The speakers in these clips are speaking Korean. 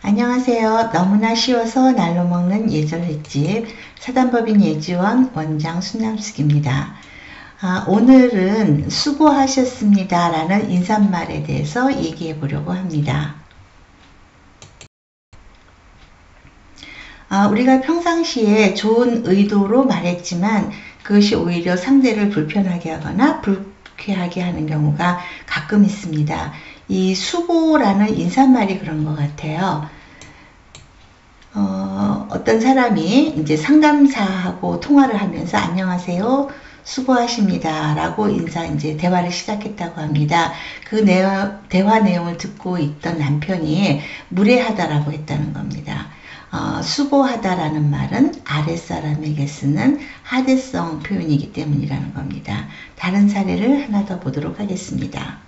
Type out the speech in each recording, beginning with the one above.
안녕하세요. 너무나 쉬워서 날로 먹는 예절 횟집 사단법인 예지원 원장 순남숙입니다. 오늘은 수고하셨습니다 라는 인사말에 대해서 얘기해 보려고 합니다. 우리가 평상시에 좋은 의도로 말했지만 그것이 오히려 상대를 불편하게 하거나 불쾌하게 하는 경우가 가끔 있습니다. 이 수고라는 인사말이 그런 것 같아요. 어떤 사람이 이제 상담사하고 통화를 하면서 안녕하세요. 수고하십니다. 라고 이제 대화를 시작했다고 합니다. 그 대화 내용을 듣고 있던 남편이 무례하다라고 했다는 겁니다. 수고하다라는 말은 아랫사람에게 쓰는 하대성 표현이기 때문이라는 겁니다. 다른 사례를 하나 더 보도록 하겠습니다.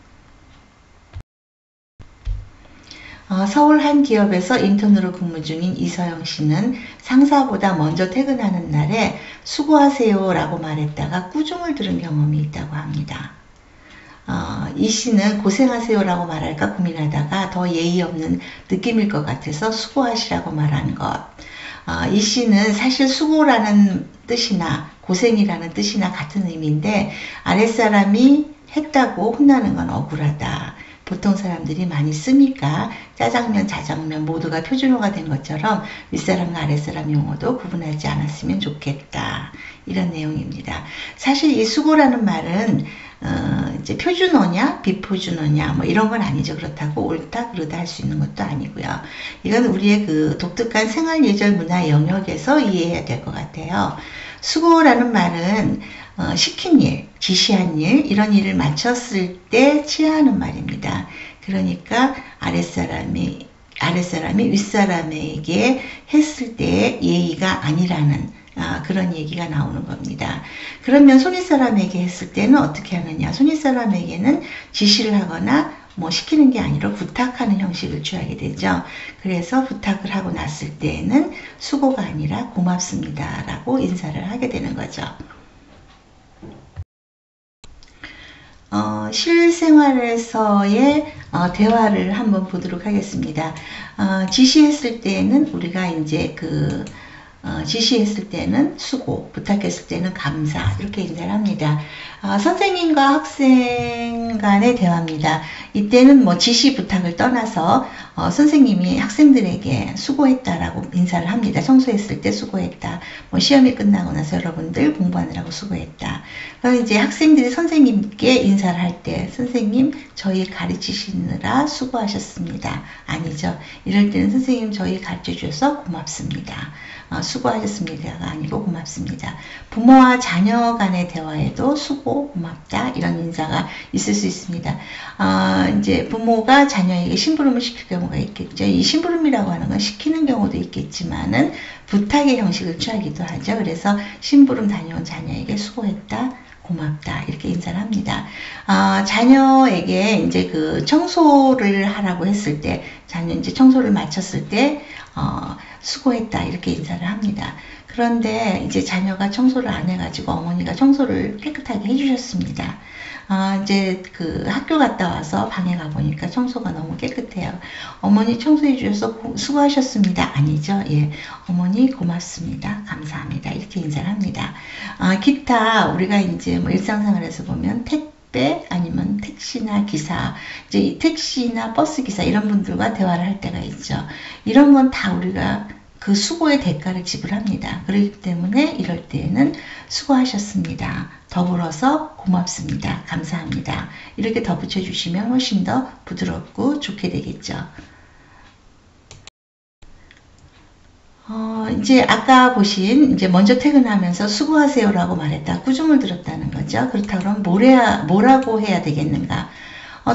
서울 한 기업에서 인턴으로 근무 중인 이서영 씨는 상사보다 먼저 퇴근하는 날에 수고하세요 라고 말했다가 꾸중을 들은 경험이 있다고 합니다. 이 씨는 고생하세요 라고 말할까 고민하다가 더 예의 없는 느낌일 것 같아서 수고하시라고 말한 것. 이 씨는 사실 수고라는 뜻이나 고생이라는 뜻이나 같은 의미인데 아랫사람이 했다고 혼나는 건 억울하다. 보통 사람들이 많이 쓰니까 짜장면, 자장면 모두가 표준어가 된 것처럼 윗사람과 아랫사람 용어도 구분하지 않았으면 좋겠다. 이런 내용입니다. 사실 이 수고라는 말은 이제 표준어냐 비표준어냐 뭐 이런 건 아니죠. 그렇다고 옳다 그르다 할 수 있는 것도 아니고요. 이건 우리의 그 독특한 생활 예절 문화 영역에서 이해해야 될 것 같아요. 수고라는 말은 시킨 일, 지시한 일, 이런 일을 마쳤을 때 취하는 말입니다. 그러니까 아랫사람이 윗사람에게 했을 때 예의가 아니라는 그런 얘기가 나오는 겁니다. 그러면 손윗사람에게 했을 때는 어떻게 하느냐? 손윗사람에게는 지시를 하거나 뭐 시키는 게 아니라 부탁하는 형식을 취하게 되죠. 그래서 부탁을 하고 났을 때에는 수고가 아니라 고맙습니다 라고 인사를 하게 되는 거죠. 실생활에서의 대화를 한번 보도록 하겠습니다. 지시했을 때는 우리가 이제 지시했을 때는 수고, 부탁했을 때는 감사 이렇게 인사를 합니다. 선생님과 학생 간의 대화입니다. 이때는 뭐 지시 부탁을 떠나서 선생님이 학생들에게 수고했다라고 인사를 합니다. 청소했을 때 수고했다. 뭐 시험이 끝나고 나서 여러분들 공부하느라고 수고했다. 그럼 이제 학생들이 선생님께 인사를 할 때 선생님 저희 가르치시느라 수고하셨습니다. 아니죠. 이럴 때는 선생님 저희 가르쳐 주셔서 고맙습니다. 수고하셨습니다가 아니고 고맙습니다. 부모와 자녀 간의 대화에도 수고, 고맙다 이런 인사가 있을 수 있습니다. 이제 부모가 자녀에게 심부름을 시킬 경우가 있겠죠. 이 심부름이라고 하는 건 시키는 경우도 있겠지만은 부탁의 형식을 취하기도 하죠. 그래서 심부름 다녀온 자녀에게 수고했다. 고맙다 이렇게 인사를 합니다. 자녀에게 이제 그 청소를 하라고 했을 때 자녀 이제 청소를 마쳤을 때 수고했다 이렇게 인사를 합니다. 그런데 이제 자녀가 청소를 안 해가지고 어머니가 청소를 깨끗하게 해주셨습니다. 이제 그 학교 갔다 와서 방에 가보니까 청소가 너무 깨끗해요. 어머니 청소해 주셔서 수고하셨습니다. 아니죠. 예. 어머니 고맙습니다. 감사합니다. 이렇게 인사를 합니다. 기타 우리가 이제 뭐 일상생활에서 보면 택배 아니면 택시나 기사 이제 이 택시나 버스 기사 이런 분들과 대화를 할 때가 있죠. 이런 건 다 우리가 그 수고의 대가를 지불합니다. 그렇기 때문에 이럴 때에는 수고하셨습니다. 더불어서 고맙습니다. 감사합니다. 이렇게 덧붙여 주시면 훨씬 더 부드럽고 좋게 되겠죠. 이제 아까 보신 이제 먼저 퇴근하면서 수고하세요라고 말했다. 꾸중을 들었다는 거죠. 그렇다 그러면 뭐라고 해야 되겠는가?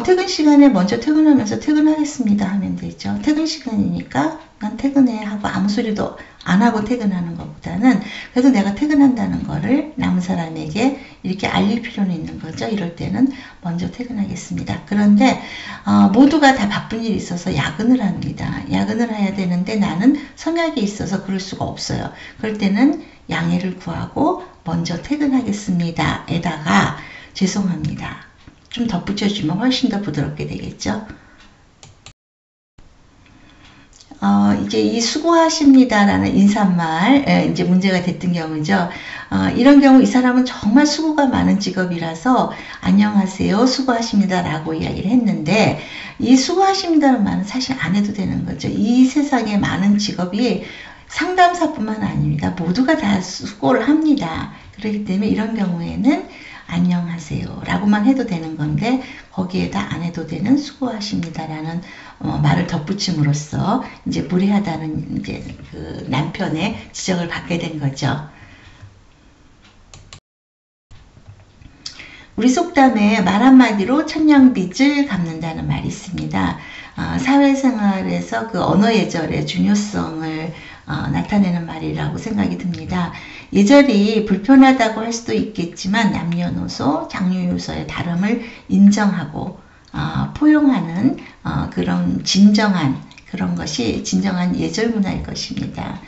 퇴근 시간에 먼저 퇴근하면서 퇴근하겠습니다 하면 되죠. 퇴근 시간이니까 난 퇴근해 하고 아무 소리도 안 하고 퇴근하는 것보다는 그래도 내가 퇴근한다는 거를 남은 사람에게 이렇게 알릴 필요는 있는 거죠. 이럴 때는 먼저 퇴근하겠습니다. 그런데 모두가 다 바쁜 일이 있어서 야근을 합니다. 야근을 해야 되는데 나는 성향이 있어서 그럴 수가 없어요. 그럴 때는 양해를 구하고 먼저 퇴근하겠습니다 에다가 죄송합니다 좀 덧붙여주면 훨씬 더 부드럽게 되겠죠. 이제 이 수고하십니다라는 인사말, 이제 문제가 됐던 경우죠. 이런 경우 이 사람은 정말 수고가 많은 직업이라서 안녕하세요, 수고하십니다라고 이야기를 했는데 이 수고하십니다라는 말은 사실 안 해도 되는 거죠. 이 세상에 많은 직업이 상담사뿐만 아닙니다. 모두가 다 수고를 합니다. 그렇기 때문에 이런 경우에는 안녕하세요 라고만 해도 되는 건데 거기에다 안 해도 되는 수고하십니다라는 말을 덧붙임으로써 이제 무례하다는 이제 그 남편의 지적을 받게 된 거죠. 우리 속담에 말 한마디로 천냥빚을 갚는다는 말이 있습니다. 사회생활에서 그 언어 예절의 중요성을 나타내는 말이라고 생각이 듭니다. 예절이 불편하다고 할 수도 있겠지만 남녀노소, 장유유소의 다름을 인정하고 포용하는 그런 진정한 그런 것이 진정한 예절 문화일 것입니다.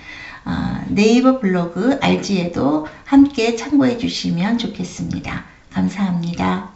네이버 블로그 알지에도 함께 참고해 주시면 좋겠습니다. 감사합니다.